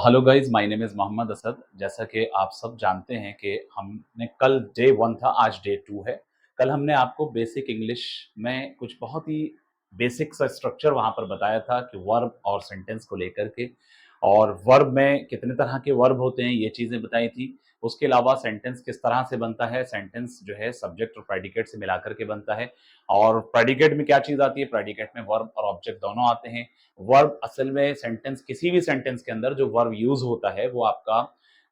Hello guys, my name is Mohammad Asad. जैसा कि आप सब जानते हैं कि हमने कल डे 1 था, आज डे 2 है। कल हमने आपको बेसिक इंग्लिश में कुछ बहुत ही बेसिक सा स्ट्रक्चर वहाँ पर बताया था कि वर्ब और सेंटेंस को लेकर के, और वर्ब में कितने तरह के वर्ब होते हैं ये चीज़ें बताई थी। उसके अलावा सेंटेंस किस तरह से बनता है, सेंटेंस जो है सब्जेक्ट और प्रेडिकेट से मिलाकर के बनता है। और प्रेडिकेट में क्या चीज़ आती है, प्रेडिकेट में वर्ब और ऑब्जेक्ट दोनों आते हैं। वर्ब असल में सेंटेंस, किसी भी सेंटेंस के अंदर जो वर्ब यूज होता है वो आपका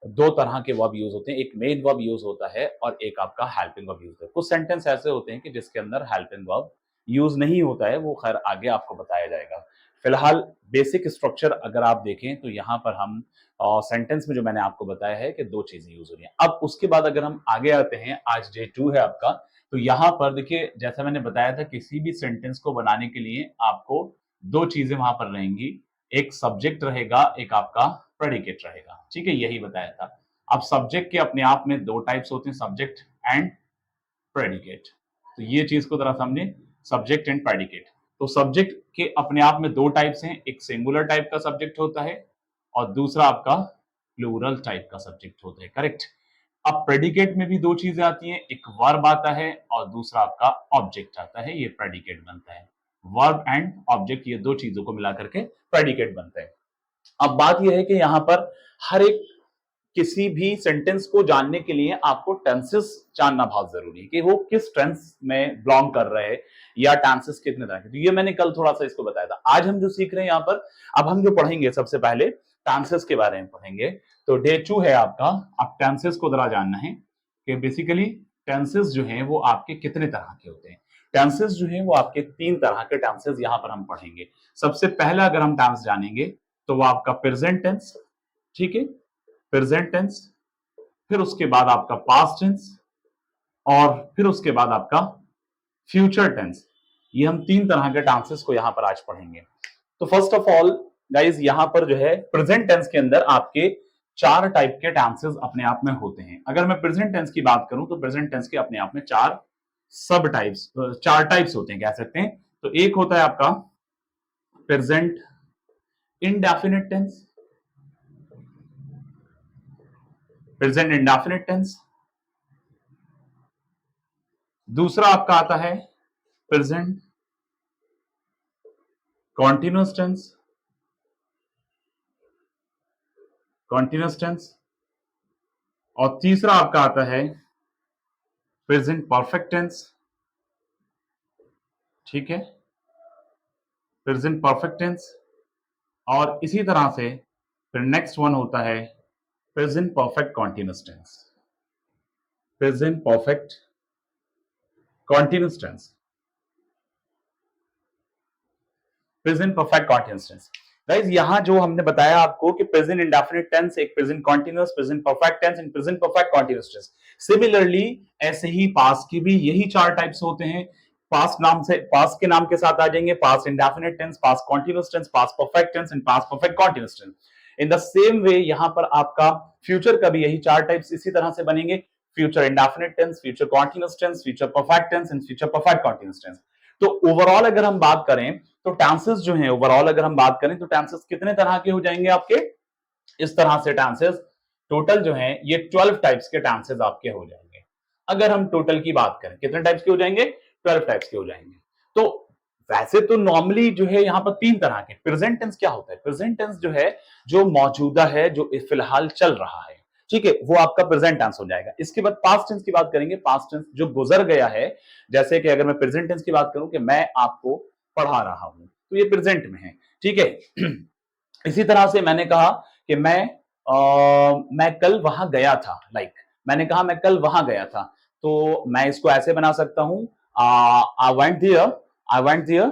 दो तरह के वर्ब यूज होते हैं। एक मेन वर्ब यूज होता है और एक आपका हेल्पिंग वर्ब यूज होता है। कुछ सेंटेंस ऐसे होते हैं कि जिसके अंदर हेल्पिंग वर्ब यूज नहीं होता है, वो खैर आगे आपको बताया जाएगा। फिलहाल बेसिक स्ट्रक्चर अगर आप देखें तो यहाँ पर हम सेंटेंस में जो मैंने आपको बताया है कि दो चीजें यूज हो रही हैं। अब उसके बाद अगर हम आगे आते हैं, आज डे 2 है आपका, तो यहाँ पर देखिए जैसा मैंने बताया था किसी भी सेंटेंस को बनाने के लिए आपको दो चीजें वहां पर रहेंगी। एक सब्जेक्ट रहेगा, एक आपका प्रेडिकेट रहेगा। ठीक है, यही बताया था। अब सब्जेक्ट के अपने आप में दो टाइप्स होते हैं, सब्जेक्ट एंड प्रेडिकेट। तो ये चीज को जरा समझें, सब्जेक्ट एंड प्रेडिकेट। तो सब्जेक्ट के अपने आप में दो टाइप्स हैं, एक सिंगुलर टाइप का सब्जेक्ट होता है और दूसरा आपका प्लूरल टाइप का सब्जेक्ट होता है। करेक्ट। अब प्रेडिकेट में भी दो चीजें आती हैं, एक वर्ब आता है और दूसरा आपका ऑब्जेक्ट आता है, ये प्रेडिकेट बनता है। वर्ब एंड ऑब्जेक्ट, ये दो चीजों को मिला करके प्रेडिकेट बनता है। अब बात यह है कि यहां पर हर एक किसी भी सेंटेंस को जानने के लिए आपको टेंसेस जानना बहुत जरूरी है कि वो किस टेंस में बिलोंग कर रहे हैं या टेंसेस कितने तरह के। तो ये मैंने कल थोड़ा सा इसको बताया था। आज हम जो सीख रहे हैं यहाँ पर, अब हम जो पढ़ेंगे सबसे पहले टेंसेस के बारे में पढ़ेंगे। तो डे 2 है आपका। अब टेंसेस को जरा जानना है कि बेसिकली टेंसेस जो हैं वो आपके कितने तरह के होते हैं। टेंसेस जो हैं वो आपके तीन तरह के टेंसेस यहाँ पर हम पढ़ेंगे। सबसे पहला अगर हम टेंस जानेंगे तो वो आपका प्रेजेंट टेंस। ठीक है, प्रेजेंट टेंस। फिर उसके बाद आपका पास्ट टेंस और फिर उसके बाद आपका फ्यूचर टेंस। ये हम तीन तरह के टेंसेस को यहां पर आज पढ़ेंगे। तो फर्स्ट ऑफ ऑल गाइज, यहां पर जो है प्रेजेंट टेंस के अंदर आपके चार टाइप के टेंसेस अपने आप में होते हैं। अगर मैं प्रेजेंट टेंस की बात करूं तो प्रेजेंट टेंस के अपने आप में चार सब टाइप्स, चार टाइप्स होते हैं कह सकते हैं। तो एक होता है आपका present indefinite tense, present indefinite tense. दूसरा आपका आता है present continuous tense, continuous tense. और तीसरा आपका आता है प्रेजेंट परफेक्ट टेंस। ठीक है, प्रेजेंट परफेक्ट टेंस। और इसी तरह से फिर नेक्स्ट वन होता है present perfect continuous tense, present perfect continuous tense, present perfect continuous tense. Guys, यहां जो हमने बताया आपको कि प्रेजेंट इंडेफिनिट टेंस, एक present continuous, present perfect tense and present perfect continuous tense. Similarly ऐसे ही पास्ट की भी यही चार टाइप्स होते हैं। पास्ट नाम से, पास्ट के नाम के साथ आ जाएंगे past indefinite tense, past continuous tense, past perfect tense and past perfect continuous tense. In the same way यहां पर आपका फ्यूचर का भी यही चार टाइप्स इसी तरह से बनेंगे। Future indefinite tense, future continuous tense, future perfect tense and future perfect continuous tense. तो ओवरऑल अगर हम बात करें तो टेंसेस जो हैं, ओवरऑल अगर हम बात करें तो टेंसेस कितने तरह के हो जाएंगे आपके, इस तरह से टेंसेस टोटल जो हैं ये 12 टाइप्स के टेंसेस आपके हो जाएंगे। अगर हम टोटल की बात करें कितने टाइप्स के हो जाएंगे, 12 टाइप्स के हो जाएंगे। तो वैसे तो नॉर्मली जो है यहां पर तीन तरह के। प्रेजेंट टेंस क्या होता है, प्रेजेंट टेंस जो है जो मौजूदा है, जो फिलहाल चल रहा है, ठीक है, वो आपका प्रेजेंट टेंस हो जाएगा। इसके बाद पास्ट टेंस की बात करेंगे, पास्ट टेंस जो गुजर गया है। जैसे कि अगर मैं प्रेजेंट टेंस की बात करूं कि मैं आपको पढ़ा रहा हूं, तो ये प्रेजेंट में है। ठीक है। इसी तरह से मैंने कहा कि मैं कल वहां गया था, मैंने कहा मैं कल वहां गया था, तो मैं इसको ऐसे बना सकता हूं, I went there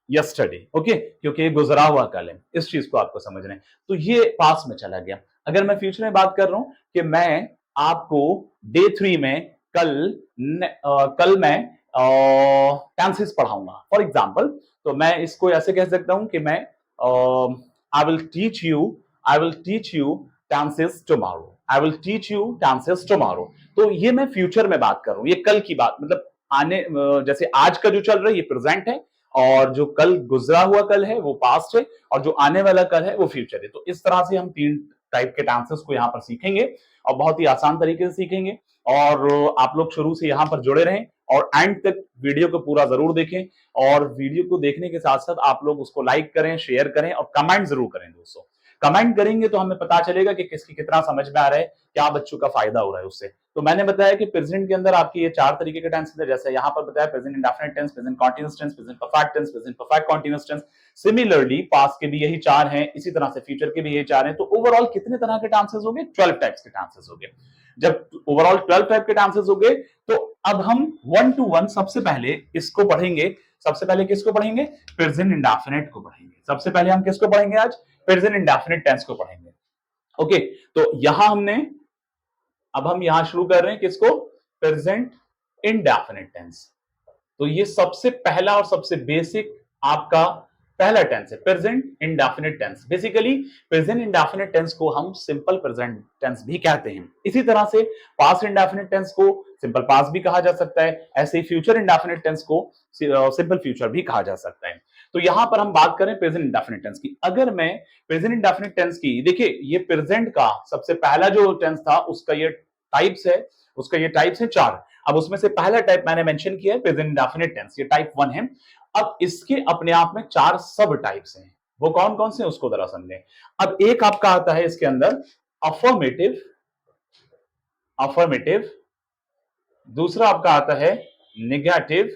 yesterday. Okay, क्योंकि ये गुजरा हुआ कल है, इस चीज को आपको समझ रहे हैं। तो ये पास में चला गया। अगर मैं फ्यूचर में बात कर रहा हूं कि मैं आपको डे 3 में कल मैं टेंसेस पढ़ाऊंगा फॉर एग्जाम्पल, तो मैं इसको ऐसे कह सकता हूं कि मैं I will teach you I will teach you tenses tomorrow, I will teach you tenses tomorrow. तो ये मैं फ्यूचर में बात कर रहा हूं, ये कल की बात, मतलब आने, जैसे आज का जो चल रहा है ये प्रेजेंट है, और जो कल गुजरा हुआ कल है वो पास्ट है, और जो आने वाला कल है वो फ्यूचर है। तो इस तरह से हम तीन टाइप के टेंसेस को यहाँ पर सीखेंगे और बहुत ही आसान तरीके से सीखेंगे। और आप लोग शुरू से यहाँ पर जुड़े रहें और एंड तक वीडियो को पूरा जरूर देखें, और वीडियो को देखने के साथ साथ आप लोग उसको लाइक करें, शेयर करें और कमेंट जरूर करें दोस्तों। कमेंट करेंगे तो हमें पता चलेगा कि किसकी कितना समझ में आ रहा है, क्या बच्चों का फायदा हो रहा है उससे। तो मैंने बताया कि प्रेजेंट के अंदर आपके ये 4 तरीके के टेंस है, जैसे यहाँ पर बताया present indefinite tense, present continuous tense, present perfect tense, present perfect continuous tense. Similarly past के भी यही 4 हैं, इसी तरह से फ्यूचर के भी यही 4 हैं। तो ओवरऑल कितने तरह के टेंसेस हो गए? 12 टाइप्स के टेंसेस हो गए। जब ओवरऑल 12 टाइप के टेंसेस हो गए तो अब हम 1 to 1 सबसे पहले इसको पढ़ेंगे। सबसे पहले किसको पढ़ेंगे? प्रेजेंट इंडेफिनिट को पढ़ेंगे। सबसे पहले हम किसको पढ़ेंगे? आज प्रेजेंट इंडेफिनिट टेंस को पढ़ेंगे। ओके, तो यहां हमने, अब हम यहां शुरू कर रहे हैं किसको? Present indefinite tense. तो ये सबसे पहला और सबसे बेसिक आपका पहला टेंस है, present indefinite tense. Basically present indefinite tense को हम सिंपल प्रेजेंट टेंस भी कहते हैं। इसी तरह से पास्ट इंडेफिनिट टेंस को सिंपल पास्ट भी कहा जा सकता है, ऐसे ही फ्यूचर इंडेफिनिट टेंस को सिंपल फ्यूचर भी कहा जा सकता है। तो यहां पर हम बात करें प्रेजेंट इंडेफिनिट टेंस की। अगर मैं प्रेजेंट इंडेफिनिट टेंस की, देखिए ये प्रेजेंट का सबसे पहला जो टेंस था उसका ये टाइप्स है, उसका ये टाइप्स है 4। अब उसमें से पहला टाइप मैंने मेंशन किया है प्रेजेंट इंडेफिनिट टेंस, ये टाइप 1 है। अब इसके अपने आप में 4 सब टाइप्स हैं, वो कौन कौन से हैं उसको जरा समझें। अब एक आपका आता है इसके अंदर अफर्मेटिव, अफर्मेटिव। दूसरा आपका आता है नेगेटिव।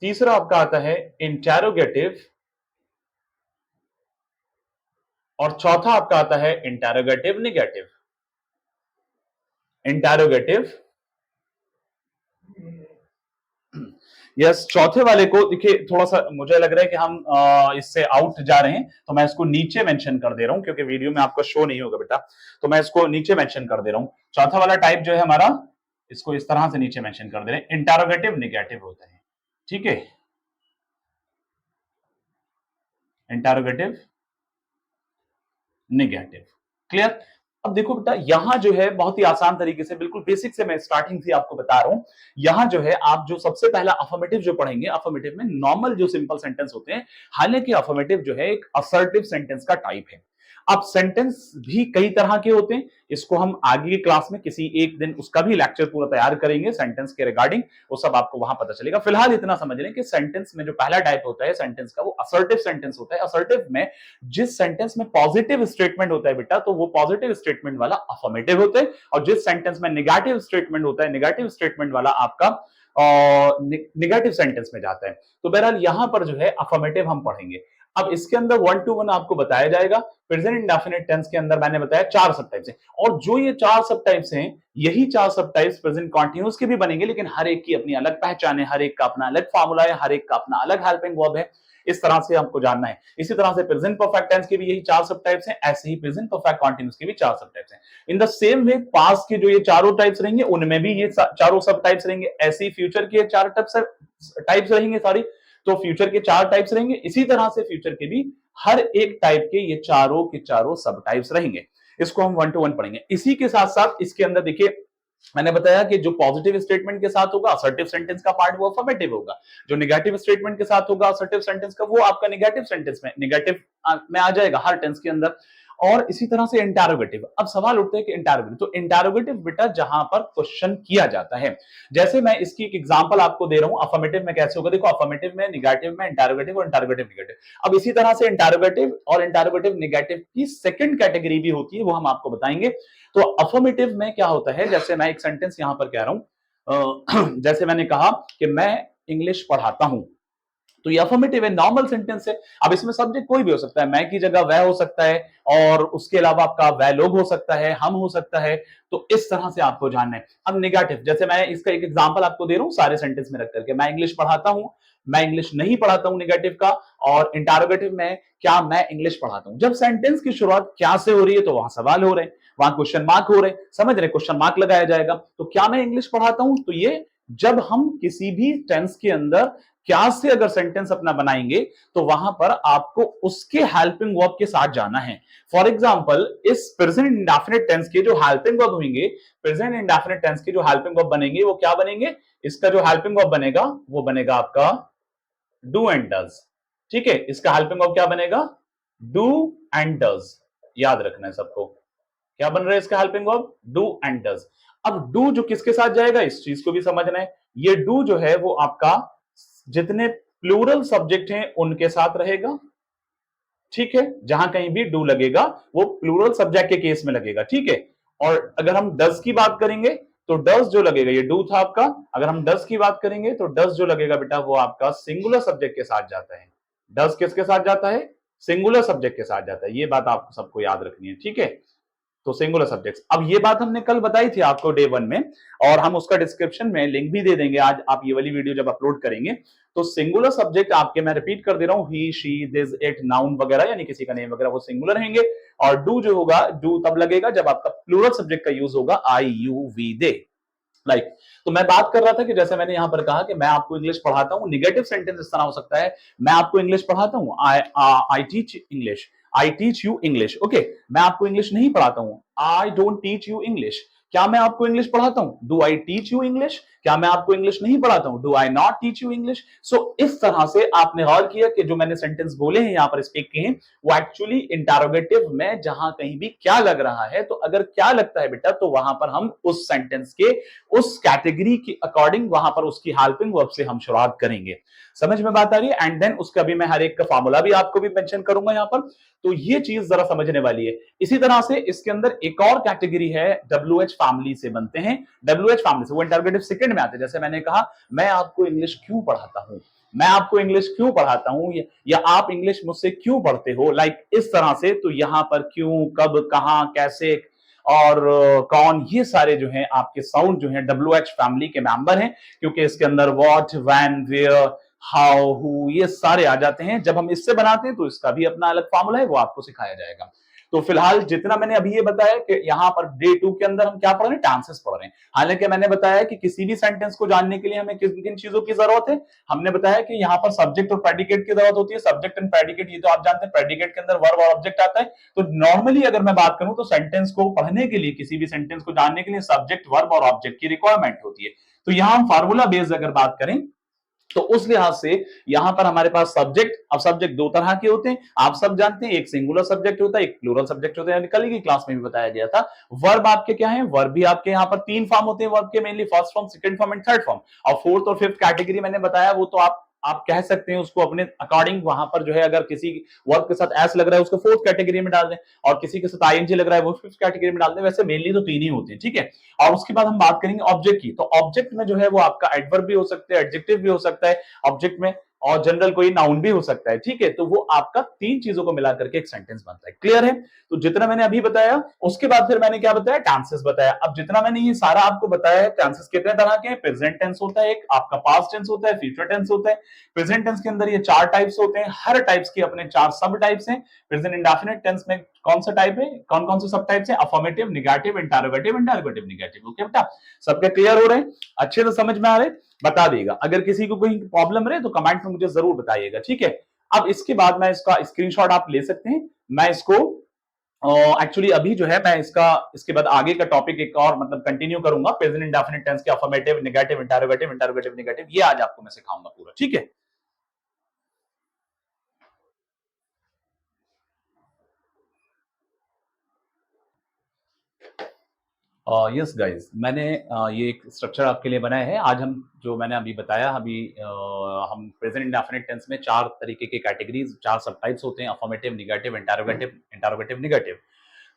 तीसरा आपका आता है इंटेरोगेटिव। और चौथा आपका आता है इंटेरोगेटिव नेगेटिव। Interrogative, yes. चौथे वाले को देखिए, थोड़ा सा मुझे लग रहा है कि हम इससे आउट जा रहे हैं, तो मैं इसको नीचे मेंशन कर दे रहा हूं क्योंकि वीडियो में आपको शो नहीं होगा बेटा, तो मैं इसको नीचे मेंशन कर दे रहा हूं। चौथा वाला टाइप जो है हमारा, इसको इस तरह से नीचे मेंशन कर दे रहे हैं, इंटेरोगेटिव नेगेटिव होता है। ठीक है, इंटेरोगेटिव नेगेटिव, क्लियर। अब देखो बेटा, यहां जो है बहुत ही आसान तरीके से, बिल्कुल बेसिक से मैं स्टार्टिंग से आपको बता रहा हूं। यहां जो है आप जो सबसे पहला अफर्मेटिव जो पढ़ेंगे, अफर्मेटिव में नॉर्मल जो सिंपल सेंटेंस होते हैं, हालांकि अफर्मेटिव जो है एक असर्टिव सेंटेंस का टाइप है। अब सेंटेंस भी कई तरह के होते हैं, इसको हम आगे की क्लास में किसी एक दिन उसका भी लेक्चर पूरा तैयार करेंगे सेंटेंस के रिगार्डिंग, वो सब आपको वहां पता चलेगा। फिलहाल इतना समझ लें कि सेंटेंस में जो पहला टाइप होता है सेंटेंस का, वो असर्टिव सेंटेंस होता है। असर्टिव में जिस सेंटेंस में पॉजिटिव स्टेटमेंट होता है बेटा, तो वो पॉजिटिव स्टेटमेंट वाला अफर्मेटिव होता है, और जिस सेंटेंस में नेगेटिव स्टेटमेंट होता है, नेगेटिव स्टेटमेंट वाला आपका नेगेटिव सेंटेंस में जाता है। तो बहरहाल यहां पर जो है अफर्मेटिव हम पढ़ेंगे। अब इसके अंदर 1 to 1 आपको बताया जाएगा। प्रेजेंट इंडेफिनिट टेंस के अंदर मैंने बताया 4 सब टाइप्स हैं, और जो ये 4 सब टाइप्स हैं, यही 4 सब टाइप्स प्रेजेंट कंटीन्यूअस के भी बनेंगे, लेकिन हर एक की अपनी अलग पहचान है, हर एक का अपना अलग फार्मूला है, हर एक का अपना अलग हेल्पिंग वर्ब है। इस तरह से हमको जानना है। इसी तरह से प्रेजेंट परफेक्ट टेंस के भी यही 4 सब टाइप्स हैं, ऐसे ही प्रेजेंट परफेक्ट कंटीन्यूअस के भी 4 सब टाइप्स हैं। इन द सेम वे पास्ट के जो ये चारों टाइप्स रहेंगे, उनमें भी ये चारों सब टाइप्स रहेंगे। ऐसे ही फ्यूचर के 4 टाइप्स रहेंगे सारी, तो फ्यूचर के 4 टाइप्स रहेंगे। इसी तरह से फ्यूचर के भी हर एक टाइप के ये चारों के चारों सब टाइप्स रहेंगे। इसको हम 1 to 1 पढ़ेंगे। इसी के साथ साथ इसके अंदर देखिए, मैंने बताया कि जो पॉजिटिव स्टेटमेंट के साथ होगा असर्टिव सेंटेंस का पार्ट, वो अफर्मेटिव होगा। जो नेगेटिव स्टेटमेंट के साथ होगा असर्टिव सेंटेंस का, वो आपका नेगेटिव सेंटेंस में, नेगेटिव में आ जाएगा हर टेंस के अंदर। और इसी तरह से इंटेरोगेटिव। अब सवाल उठते हैं कि इंटेरोगेटिव, तो इंटेरोगेटिव बेटा जहां पर क्वेश्चन किया जाता है, जैसे मैं इसकी एक एग्जांपल आपको दे रहा हूं। अफर्मेटिव में कैसे होगा, देखो अफर्मेटिव में, नेगेटिव में इंटेरोगेटिव, और इंटेरोगेटिव नेगेटिव। अब इसी तरह से इंटेरोगेटिव और इंटेरोगेटिव नेगेटिव की सेकंड कैटेगरी भी होती है, वो हम आपको बताएंगे। तो अफर्मेटिव में क्या होता है, जैसे मैं एक सेंटेंस यहां पर कह रहा हूं, जैसे मैंने कहा कि मैं इंग्लिश पढ़ाता हूं, तो ये अफर्मेटिव है, नॉर्मल सेंटेंस है। अब इसमें सब्जेक्ट कोई भी हो सकता है, मैं की जगह वह हो सकता है, और उसके अलावा आपका वह लोग हो सकता है, हम हो सकता है। तो इस तरह से आपको जानना है। अब नेगेटिव, जैसे मैं इसका एक एग्जांपल आपको दे रहा हूं सारे सेंटेंस में रख करके, मैं इंग्लिश पढ़ाता हूं, मैं इंग्लिश नहीं पढ़ाता हूं नेगेटिव का, और इंटेरोगेटिव में क्या मैं इंग्लिश पढ़ाता हूं। जब सेंटेंस की शुरुआत क्या से हो रही है, तो वहां सवाल हो रहे हैं, वहां क्वेश्चन मार्क हो रहे हैं, समझ रहे, क्वेश्चन मार्क लगाया जाएगा। तो क्या मैं इंग्लिश पढ़ाता हूं, तो ये जब हम किसी भी टेंस के अंदर क्या से अगर सेंटेंस अपना बनाएंगे, तो वहां पर आपको उसके हेल्पिंग वर्ब के साथ जाना है। फॉर एग्जांपल, इस प्रेजेंट इंडेफिनिट टेंस के जो हेल्पिंग वर्ब होंगे, प्रेजेंट इंडेफिनिट टेंस के जो हेल्पिंग वर्ब बनेंगे, वो क्या बनेंगे, इसका जो हेल्पिंग वर्ब बनेगा वो बनेगा आपका डू एंड डज। ठीक है, इसका हेल्पिंग वर्ब क्या बनेगा, डू एंड डज, याद रखना है सबको। क्या बन रहा है इसका helping verb? Do and does. अब डू जो किसके साथ जाएगा, इस चीज को भी समझना है। ये डू जो है वो आपका जितने प्लूरल सब्जेक्ट हैं उनके साथ रहेगा, ठीक है। जहां कहीं भी डू लगेगा वो प्लूरल सब्जेक्ट के केस में लगेगा, ठीक है। और अगर हम डज की बात करेंगे तो डज जो लगेगा, ये डू था आपका, अगर हम डज की बात करेंगे तो डज जो लगेगा बेटा वो आपका सिंगुलर सब्जेक्ट के साथ जाता है। डज किसके साथ जाता है? सिंगुलर सब्जेक्ट के साथ जाता है। ये बात आपको सबको याद रखनी है, ठीक है। तो सिंगुलर सब्जेक्ट्स, अब ये बात हमने कल बताई थी आपको डे 1 में, और हम उसका डिस्क्रिप्शन में लिंक भी दे देंगे आज आप ये वाली वीडियो जब अपलोड करेंगे। तो सिंगुलर सब्जेक्ट आपके, मैं रिपीट कर दे रहा हूं, ही शी दिस इट नाउन वगैरह, यानी किसी का नेम वगैरह, वो सिंगुलर रहेंगे। और डू जो होगा, डू तब लगेगा जब आपका प्लूरल सब्जेक्ट का यूज होगा, आई यू वी दे, लाइक तो मैं बात कर रहा था कि जैसे मैंने यहां पर कहा कि मैं आपको इंग्लिश पढ़ाता हूं, निगेटिव सेंटेंस इस तरह हो सकता है, मैं आपको इंग्लिश पढ़ाता हूं, I teach English, I teach you English, okay. मैं आपको इंग्लिश नहीं पढ़ाता हूं, I don't teach you English. क्या मैं आपको इंग्लिश पढ़ाता हूं? Do I teach you English? क्या मैं आपको इंग्लिश नहीं पढ़ाता हूं? Do I not teach you English? So इस तरह से आपने गौर किया कि जो मैंने सेंटेंस बोले हैं यहां पर स्पीक किए हैं, वो एक्चुअली इंटरोगेटिव में जहां कहीं भी क्या लग रहा है, तो अगर क्या लगता है बेटा, तो वहां पर हम उस सेंटेंस के उस कैटेगरी के अकॉर्डिंग वहां पर उसकी हेल्पिंग वर्ब से हम शुरुआत करेंगे। समझ में बात आ रही है? एंड देन उसका भी मैं हर एक का फॉर्मूला भी आपको भी मेंशन करूंगा यहां पर। तो ये चीज जरा समझने वाली है। इसी तरह से इसके अंदर एक और कैटेगरी है, डब्ल्यू एच फैमिली से बनते हैं। डब्ल्यू एच फैमिली से वो इंटरोगेटिव सेकंड में आते हैं। जैसे मैंने कहा, मैं आपको इंग्लिश क्यों पढ़ाता हूं, मैं आपको इंग्लिश क्यों पढ़ाता हूं, या आप इंग्लिश मुझसे क्यों पढ़ते हो, लाइक इस तरह से। तो यहां पर क्यों, कब, कहां, कैसे और कौन, ये सारे जो हैं आपके साउंड जो हैं डब्ल्यू एच फैमिली के मेंबर हैं, क्योंकि इसके अंदर what, when, where, how, who, ये सारे आ जाते हैं। जब हम इससे बनाते हैं तो इसका भी अपना अलग फॉर्मूला है, वो आपको सिखाया जाएगा। तो फिलहाल जितना मैंने अभी ये बताया कि यहां पर डे 2 के अंदर हम क्या पढ़ रहे हैं, टेंसेस पढ़ रहे हैं। हालांकि मैंने बताया कि किसी भी सेंटेंस को जानने के लिए हमें किन किन चीजों की जरूरत है। हमने बताया कि यहाँ पर सब्जेक्ट और प्रेडिकेट की जरूरत होती है। सब्जेक्ट एंड प्रेडिकेट, ये तो आप जानते हैं, प्रेडिकेट के अंदर वर्ब और ऑब्जेक्ट आता है। तो नॉर्मली अगर मैं बात करूं तो सेंटेंस को पढ़ने के लिए, किसी भी सेंटेंस को जानने के लिए सब्जेक्ट, वर्ब और ऑब्जेक्ट की रिक्वायरमेंट होती है। तो यहां हम फार्मूला बेस्ड अगर बात करें तो उस लिहाज से यहां पर हमारे पास सब्जेक्ट, अब सब्जेक्ट दो तरह के होते हैं, आप सब जानते हैं, एक सिंगुलर सब्जेक्ट होता है, एक प्लूरल सब्जेक्ट होता है, कल की क्लास में भी बताया गया था। वर्ब आपके क्या है, वर्ब भी आपके यहां पर तीन फॉर्म होते हैं वर्ब के, mainly first form, second form and third form. और फोर्थ और फिफ्थ कैटेगरी मैंने बताया, वो तो आप कह सकते हैं उसको अपने अकॉर्डिंग, वहां पर जो है अगर किसी वर्ब के साथ एस लग रहा है उसको फोर्थ कैटेगरी में डाल दें, और किसी के साथ आईएनजी लग रहा है वो फिफ्थ कैटेगरी में डाल दें। वैसे मेनली तो तीन ही होते हैं, ठीक है। और उसके बाद हम बात करेंगे ऑब्जेक्ट की। तो ऑब्जेक्ट में जो है वो आपका एडवर्ब भी हो सकता है, एडजेक्टिव भी हो सकता है ऑब्जेक्ट में, और जनरल कोई नाउन भी हो सकता है, ठीक है। तो वो आपका तीन चीजों को मिलाकर के एक सेंटेंस बनता है। क्लियर है? तो जितना मैंने अभी बताया, उसके बाद फिर मैंने क्या बताया, टेंसेस बताया। अब जितना मैंने ये सारा आपको बताया है, टेंसेस कितने तरह के हैं, प्रेजेंट टेंस होता है एक, आपका पास्ट टेंस होता है, फ्यूचर टेंस होता है। प्रेजेंट टेंस के अंदर ये चार टाइप्स होते हैं, हर टाइप्स के अपने चार सब टाइप्स हैं। प्रेजेंट इंडेफिनिट टेंस में कौन सा टाइप है, कौन कौन से सब टाइप्स हैं, affirmative, negative, interrogative, interrogative negative. Okay बेटा, सबके क्लियर हो रहे हैं, अच्छे से समझ में आ रहे हैं? बता देगा। अगर किसी को कोई प्रॉब्लम रहे तो कमेंट में मुझे जरूर बताइएगा, ठीक है। अब इसके बाद मैं इसका स्क्रीनशॉट आप ले सकते हैं। मैं इसको एक्चुअली अभी जो है मैं इसका, इसके बाद आगे का टॉपिक एक और मतलब कंटिन्यू करूंगा, प्रेजेंट इंडेफिनिट टेंस के affirmative, negative, interrogative, interrogative negative, ये आज आपको मैं सिखाऊंगा पूरा, ठीक है। यस गाइस, मैंने ये एक स्ट्रक्चर आपके लिए बनाया है। आज हम जो मैंने अभी बताया, अभी हम प्रेजेंट इंडेफिनिट टेंस में चार तरीके के कैटेगरीज, चार सब टाइप्स होते हैं, affirmative, negative, interrogative, interrogative negative.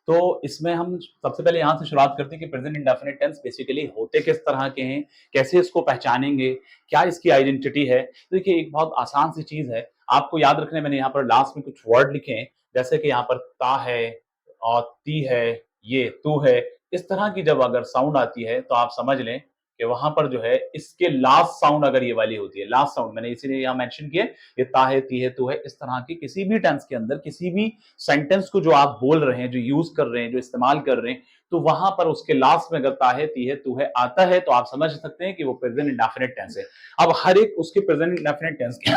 तो इसमें हम सबसे पहले यहां से शुरुआत करते हैं कि प्रेजेंट इंडेफिनिट टेंस बेसिकली होते किस तरह के हैं, कैसे इसको पहचानेंगे, क्या इसकी आइडेंटिटी है। तो देखिए, एक बहुत आसान सी चीज है, आपको याद रखने, मैंने यहाँ पर लास्ट में कुछ वर्ड लिखे हैं, जैसे कि यहाँ पर ता है और ती है, ये तू है। इस तरह की जब अगर साउंड आती है तो आप समझ लें कि वहां पर जो है इसके लास्ट साउंड अगर ये वाली होती है, लास्ट साउंड मैंने इसीलिए यहां मेंशन किया, ये ता है, ती है, तू है, इस तरह की किसी भी टेंस के अंदर, किसी भी सेंटेंस को जो आप बोल रहे हैं, जो यूज कर रहे हैं, जो इस्तेमाल कर रहे हैं, तो वहां पर उसके लास्ट में अगर ता है, ती है, तू है आता है, तो आप समझ सकते हैं कि वो प्रेजेंट इंडेफिनिट टेंस है। अब हर एक उसके प्रेजेंट इंडेफिनिट टेंस के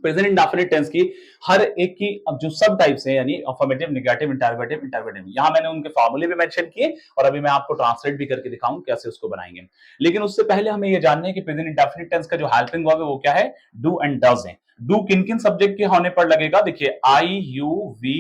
प्रेजेंट इंडेफिनिट टेंस की हर एक की अब जो सब टाइप्स है, यानी अफर्मेटिव, नेगेटिव, इंटरोगेटिव, इंटरोगेटिव, यहां मैंने उनके फॉर्मूले भी मेंशन किए और अभी मैं आपको ट्रांसलेट भी करके दिखाऊं कैसे उसको बनाएंगे। लेकिन उससे पहले हमें यह जानना है कि प्रेजेंट इंडेफिनिट टेंस का जो हेल्पिंग वर्ब है वो क्या है, डू एंड डज है। डू किन किन सब्जेक्ट के होने पर लगेगा, देखिए आई, यू, वी,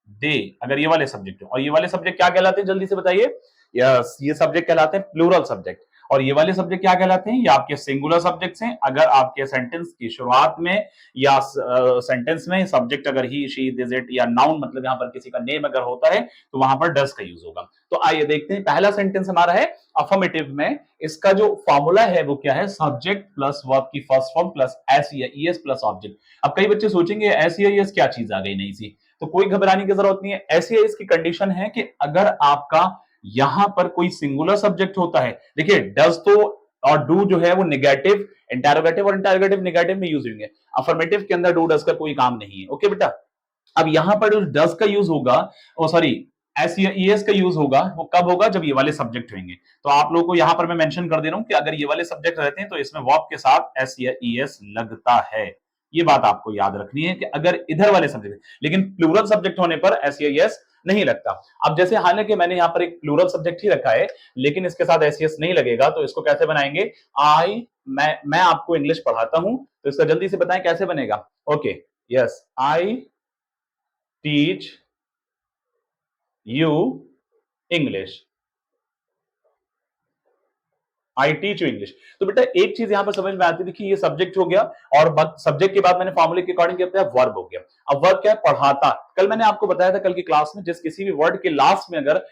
दे, अगर ये वाले सब्जेक्ट हो। और ये वाले सब्जेक्ट क्या कहलाते हैं, जल्दी से बताइए। यस, ये सब्जेक्ट कहलाते हैं प्लूरल सब्जेक्ट। और ये वाले सब्जेक्ट क्या कहलाते हैं, ये आपके सिंगुलर सब्जेक्ट्स हैं। अगर आपके सेंटेंस की शुरुआत में या सेंटेंस में सब्जेक्ट अगर ही, शी, दिस, इट या नाउन मतलब यहां पर किसी का नेम अगर होता है तो वहां पर डज का यूज होगा। तो आइए देखते हैं, पहला सेंटेंस हमारा है अफर्मेटिव में। इसका जो फॉर्मूला है वो क्या है, सब्जेक्ट प्लस वर्ब की फर्स्ट फॉर्म प्लस एस या ईएस प्लस ऑब्जेक्ट। अब कई बच्चे सोचेंगे एस या ईएस क्या चीज आ गई नई सी, तो कोई घबराने की जरूरत नहीं है। एस या ईएस की कंडीशन है कि अगर आपका यहां पर कोई सिंगुलर सब्जेक्ट होता है, देखिए डज तो और डू जो है वो नेगेटिव, इंटरोगेटिव और इंटरोगेटिव नेगेटिव में यूज होंगे। अफर्मेटिव के अंदर डू डज का कोई काम नहीं है। ओके बेटा, अब यहां पर जो डज का यूज होगा, ओ सॉरी, एस या ईएस का यूज होगा, वो कब होगा, जब ये वाले सब्जेक्ट होंगे। तो आप लोगों को यहां पर मैं मेंशन कर दे रहा हूं कि अगर ये वाले सब्जेक्ट रहते हैं तो इसमें वर्ब के साथ एस या ईएस लगता है। ये बात आपको याद रखनी है कि अगर इधर वाले सब्जेक्ट, लेकिन प्लूरल सब्जेक्ट होने पर एस या ईएस नहीं लगता। अब जैसे हालांकि मैंने यहां पर एक प्लूरल सब्जेक्ट ही रखा है लेकिन इसके साथ एस ईएस नहीं लगेगा, तो इसको कैसे बनाएंगे, आई, मैं आपको इंग्लिश पढ़ाता हूं तो इसका जल्दी से बताएं कैसे बनेगा। Okay, yes, I teach you English, I teach you English. तो बेटा एक चीज यहां पर समझ में आती है, देखिए ये सब्जेक्ट हो गया और सब्जेक्ट के बाद मैंने फॉर्मूले के अकॉर्डिंग क्या बताया, वर्ब हो गया। अब वर्ब क्या है, पढ़ाता। कल मैंने आपको बताया था कल की क्लास में, जिस किसी भी वर्ड के लास्ट में अगर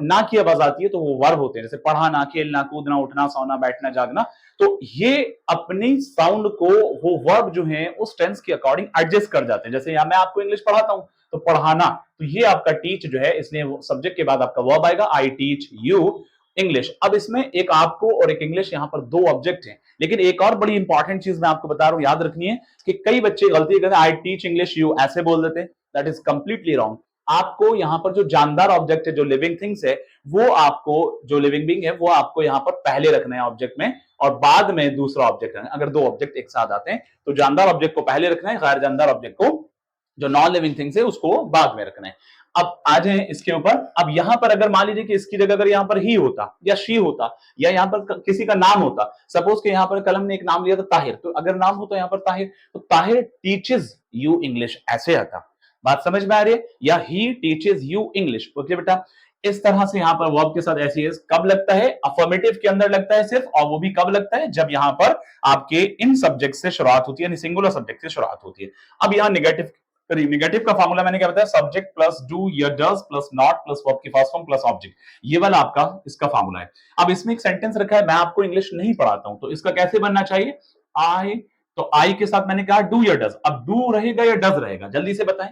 ना की आवाज आती है तो वो वर्ब होते हैं, जैसे पढ़ाना, खेलना, कूदना, उठना, सोना, बैठना, जागना। तो ये अपनी साउंड को वो वर्ब जो है उस टेंस के अकॉर्डिंग एडजस्ट कर जाते हैं। जैसे यहां मैं आपको इंग्लिश पढ़ाता हूं तो पढ़ाना, तो ये आपका टीच जो है, इसलिए सब्जेक्ट के बाद आपका वर्ब आएगा, आई टीच यू इंग्लिश। अब इसमें एक आपको और एक इंग्लिश, यहां पर दो ऑब्जेक्ट हैं। लेकिन एक और बड़ी इंपॉर्टेंट चीज मैं आपको बता रहा हूं, याद रखनी है कि कई बच्चे गलती करते हैं, आई टीच इंग्लिश यू ऐसे बोल देते हैं। That is completely wrong. आपको यहां पर जो जानदार ऑब्जेक्ट है, जो लिविंग थिंग्स है, वो आपको, जो लिविंग बीइंग है वो आपको यहां पर पहले रखना है ऑब्जेक्ट में और बाद में दूसरा ऑब्जेक्ट रखना है। अगर दो ऑब्जेक्ट एक साथ आते हैं तो जानदार ऑब्जेक्ट को पहले रखना है, गैर जानदार ऑब्जेक्ट को, जो नॉन लिविंग थिंग्स है, उसको बाद में रखना है। अब आ जाए इसके ऊपर। अब यहां पर अगर मान लीजिए कि इसकी जगह अगर यहां पर ही होता या शी होता या यहां पर किसी का नाम होता, सपोज कि यहां पर कलम ने एक नाम लिया था ताहिर, तो अगर नाम होता यहां पर ताहिर, तो ताहिर टीचेस यू इंग्लिश ऐसे आता। बात समझ में आ रही है, या he teaches you English. Okay बेटा, इस तरह से यहां पर वर्ब के साथ एस कब लगता है, अफर्मेटिव के अंदर लगता है सिर्फ, और वो भी कब लगता है, जब यहां पर आपके इन सब्जेक्ट से शुरुआत होती है, यानी सिंगुलर सब्जेक्ट से शुरुआत होती है। अब यहां निगेटिव, निगेटिव का फॉर्मूला मैंने क्या बताया, सब्जेक्ट प्लस डू या does plus not plus verb की फर्स्ट फॉर्म प्लस ऑब्जेक्ट, ये वाला आपका इसका फॉर्मूला है। अब इसमें एक सेंटेंस रखा है, मैं आपको इंग्लिश नहीं पढ़ाता हूं तो इसका कैसे बनना चाहिए, आई, तो आई के साथ मैंने कहा डू या डज। अब डू रहेगा या डज रहेगा, जल्दी से बताएं।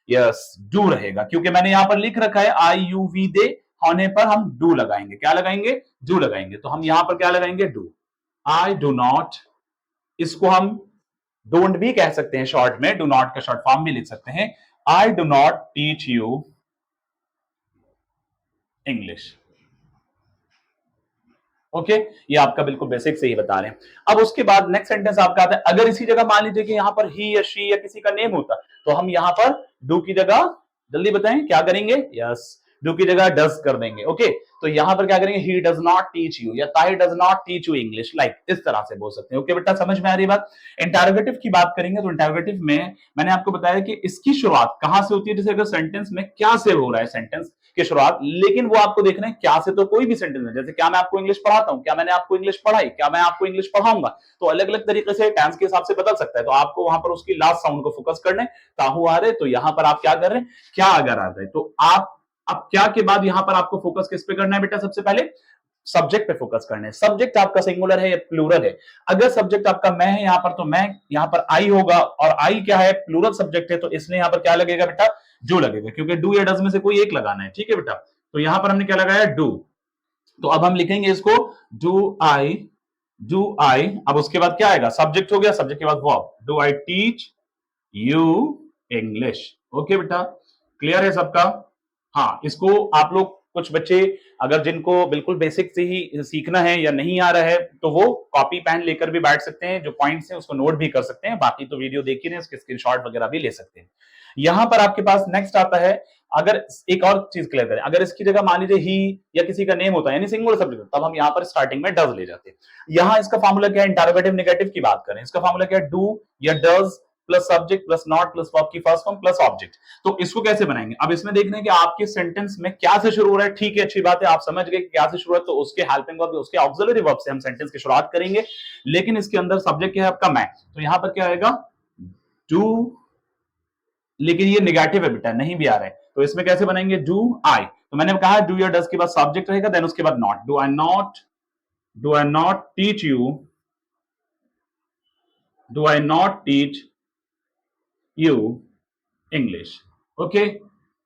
यस, डू रहेगा, क्योंकि मैंने यहां पर लिख रखा है आई यू वी दे, होने पर हम डू लगाएंगे। क्या लगाएंगे, डू लगाएंगे। तो हम यहां पर क्या लगाएंगे, डू। आई डू नॉट, इसको हम डोंट भी कह सकते हैं शॉर्ट में, डू नॉट का शॉर्ट फॉर्म भी लिख सकते हैं। I do not teach you English. Okay, ये आपका बिल्कुल बेसिक से ही बता रहे हैं। अब उसके बाद नेक्स्ट सेंटेंस आपका आता है, अगर इसी जगह मान लीजिए कि यहां पर ही या शी या किसी का नेम होता तो हम यहां पर डू की जगह, जल्दी बताएं क्या करेंगे, यस, डू की जगह डज कर देंगे। ओके, तो यहां पर क्या करेंगे, he does not teach you या Tahir does not teach you English, like इस तरह से बोल सकते हैं। ओके बेटा, समझ में आ रही बात। इंटरोगेटिव की बात करेंगे तो इंटरोगेटिव में मैंने आपको बताया कि इसकी शुरुआत कहां से होती है, जैसे अगर सेंटेंस में क्या से हो रहा है सेंटेंस की शुरुआत, लेकिन वो आपको देखना है क्या से, तो कोई भी सेंटेंस है, जैसे क्या मैं आपको इंग्लिश पढ़ाता हूं, क्या मैंने आपको इंग्लिश पढ़ाई, क्या मैं आपको इंग्लिश पढ़ाऊंगा, तो अलग अलग तरीके से टेंस के हिसाब से बदल सकता है। तो आपको वहां पर उसकी लास्ट साउंड को फोकस करना है। ताहू आ रहे तो यहां पर आप क्या कर रहे हैं, क्या अगर आ रहे तो आप, अब क्या के बाद यहां पर आपको फोकस किस पे करना है बेटा, सबसे पहले सब्जेक्ट पे फोकस करना है। सब्जेक्ट आपका सिंगुलर है या प्लूरल है, अगर सब्जेक्ट आपका मैं है यहां पर, तो मैं यहां पर आई होगा, और आई क्या है, प्लूरल सब्जेक्ट है, तो इसलिए यहां पर क्या लगेगा बेटा, जो लगेगा, क्योंकि डू या डज में से कोई एक लगाना है। ठीक है बेटा, तो यहां पर हमने क्या लगाया, डू। तो अब हम लिखेंगे इसको, डू आई, डू आई। अब उसके बाद क्या आएगा, सब्जेक्ट हो गया, सब्जेक्ट के बाद verb, do I teach you English. Okay बेटा, क्लियर है सबका। हाँ, इसको आप लोग कुछ बच्चे अगर जिनको बिल्कुल बेसिक से ही सीखना है या नहीं आ रहा है तो वो कॉपी पेन लेकर भी बैठ सकते हैं, जो पॉइंट्स हैं उसको नोट भी कर सकते हैं, बाकी तो वीडियो देख ही रहे हैं, उसके स्क्रीनशॉट वगैरह भी ले सकते हैं। यहां पर आपके पास नेक्स्ट आता है, अगर एक और चीज क्लियर करें, अगर इसकी जगह मान लीजिए ही या किसी का नेम होता है यानी सिंगुलर सब्जेक्ट, तब हम यहां पर स्टार्टिंग में डज ले जाते हैं। यहां इसका फॉर्मूला क्या है, इंटरोगेटिव नेगेटिव की बात करें, इसका फॉर्मूला क्या है, डू या does plus subject plus not plus verb की फर्स्ट फॉर्म प्लस ऑब्जेक्ट। तो इसको कैसे बनाएंगे, अब इसमें देखना है कि आपके सेंटेंस में क्या से शुरू हो रहा है। ठीक है, अच्छी बात है, आप समझ गए क्या से शुरू है, तो उसके हेल्पिंग वर्ब उसके ऑक्सिलरी वर्ब से हम सेंटेंस की शुरुआत करेंगे। लेकिन इसके अंदर सब्जेक्ट क्या है आपका, मैं, तो यहां पर क्या आएगा, डू, लेकिन ये निगेटिव है बेटा, नहीं भी आ रहा है, तो इसमें कैसे बनाएंगे, डू आई, तो मैंने कहा डू या डज के बाद सब्जेक्ट रहेगा, देन उसके बाद not, do I not teach you, do I not teach you English. Okay,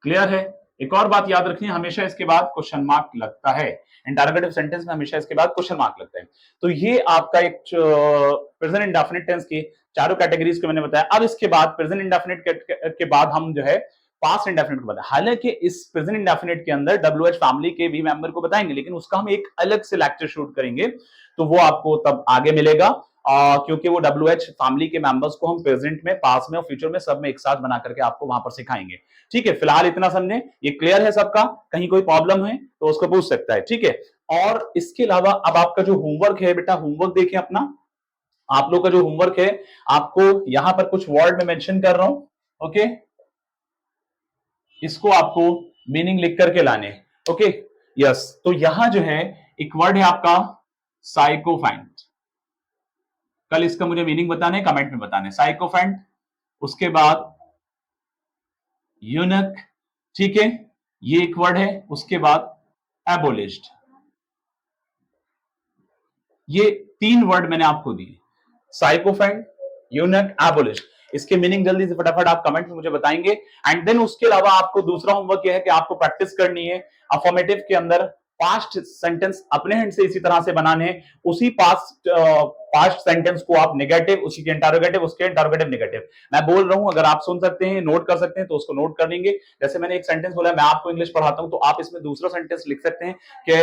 clear है। एक और बात याद रखनी, हमेशा इसके बाद क्वेश्चन मार्क लगता है, इंटरोगेटिव सेंटेंस में हमेशा इसके बाद क्वेश्चन मार्क लगता है। तो ये आपका एक प्रेजेंट इंडेफिनिट टेंस की चारों कैटेगरीज को मैंने बताया। अब इसके बाद प्रेजेंट इंडेफिनिट के बाद हम जो है पास्ट इंडेफिनिट को बताएं। हालांकि इस प्रेजेंट इंडेफिनिट के अंदर WH फैमिली के भी मेंबर को बताएंगे, लेकिन उसका हम एक अलग से लेक्चर शूट करेंगे, तो वो आपको तब आगे मिलेगा। क्योंकि वो WH फैमिली के मेंबर्स को हम प्रेजेंट में, पास में और फ्यूचर में सब में एक साथ बना करके आपको वहां पर सिखाएंगे। ठीक है, फिलहाल इतना समझे, ये क्लियर है सबका, कहीं कोई प्रॉब्लम है तो उसको पूछ सकता है। ठीक है, और इसके अलावा अब आपका जो होमवर्क है बेटा, होमवर्क देखें अपना, आप लोग का जो होमवर्क है, आपको यहां पर कुछ वर्ड में मेंशन कर रहा हूं। ओके, इसको आपको मीनिंग लिख करके लाने। ओके, यस, तो यहां जो है एक वर्ड है आपका साइकोफैंट, कल इसका मुझे मीनिंग बताने, कमेंट में बताने, साइकोफैंट, उसके बाद यूनक, ठीक है, ये एक वर्ड है, उसके बाद एबोलिश्ड, ये 3 वर्ड मैंने आपको दिए, साइकोफैंट, यूनक, एबोलिश्ड। इसके मीनिंग जल्दी से फटाफट आप कमेंट में मुझे बताएंगे। एंड देन उसके अलावा आपको दूसरा होमवर्क यह है कि आपको प्रैक्टिस करनी है अफर्मेटिव के अंदर पास्ट सेंटेंस अपने हैंड से इसी तरह से बनाने हैं, उसी पास्ट सेंटेंस को आप नेगेटिव, उसी के इंटरोगेटिव, उसके इंटरोगेटिव नेगेटिव मैं बोल रहा हूं, अगर आप सुन सकते हैं, नोट कर सकते हैं तो उसको नोट कर लेंगे। जैसे मैंने एक सेंटेंस बोला, मैं आपको इंग्लिश पढ़ाता हूं, तो आप इसमें दूसरा सेंटेंस लिख सकते हैं कि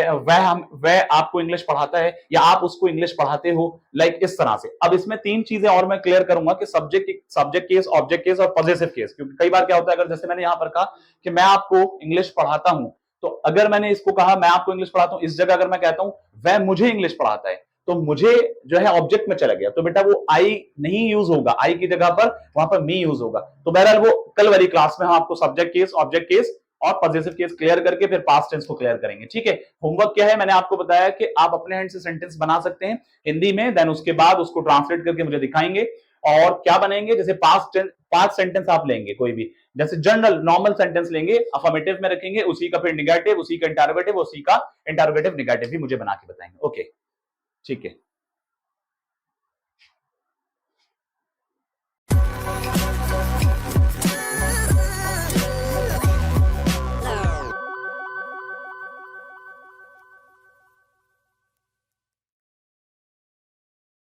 वह आपको इंग्लिश पढ़ाता है, या आप उसको इंग्लिश पढ़ाते हो, लाइक इस तरह से। अब इसमें 3 चीजें और मैं क्लियर करूंगा कि सब्जेक्ट केस, ऑब्जेक्ट केस और पॉजेसिव केस, क्योंकि कई बार क्या होता है, अगर जैसे मैंने यहां पर कहा कि मैं आपको इंग्लिश पढ़ाता हूं, तो अगर मैंने इसको कहा मैं आपको इंग्लिश पढ़ाता हूं, इस जगह अगर मैं कहता हूं वह मुझे इंग्लिश पढ़ाता है, तो मुझे जो है ऑब्जेक्ट में चला गया, तो बेटा वो आई नहीं यूज होगा, आई की जगह पर वहां पर मी यूज होगा। तो बहरहाल वो कल वाली क्लास में हम आपको सब्जेक्ट केस, ऑब्जेक्ट केस और पॉजेसिव केस क्लियर करके फिर पास्ट टेंस को क्लियर करेंगे। ठीक है, होमवर्क क्या है, मैंने आपको बताया कि आप अपने हैंड से सेंटेंस बना सकते हैं हिंदी में, देन उसके बाद उसको ट्रांसलेट करके मुझे दिखाएंगे। और क्या बनेंगे, जैसे पास्ट सेंटेंस आप लेंगे कोई भी, जैसे जनरल नॉर्मल सेंटेंस लेंगे, अफर्मेटिव में रखेंगे, उसी का फिर निगेटिव, उसी का इंटरोगेटिव, उसी का इंटरोगेटिव निगेटिव भी मुझे बना के बताएंगे। ओके, ठीक है।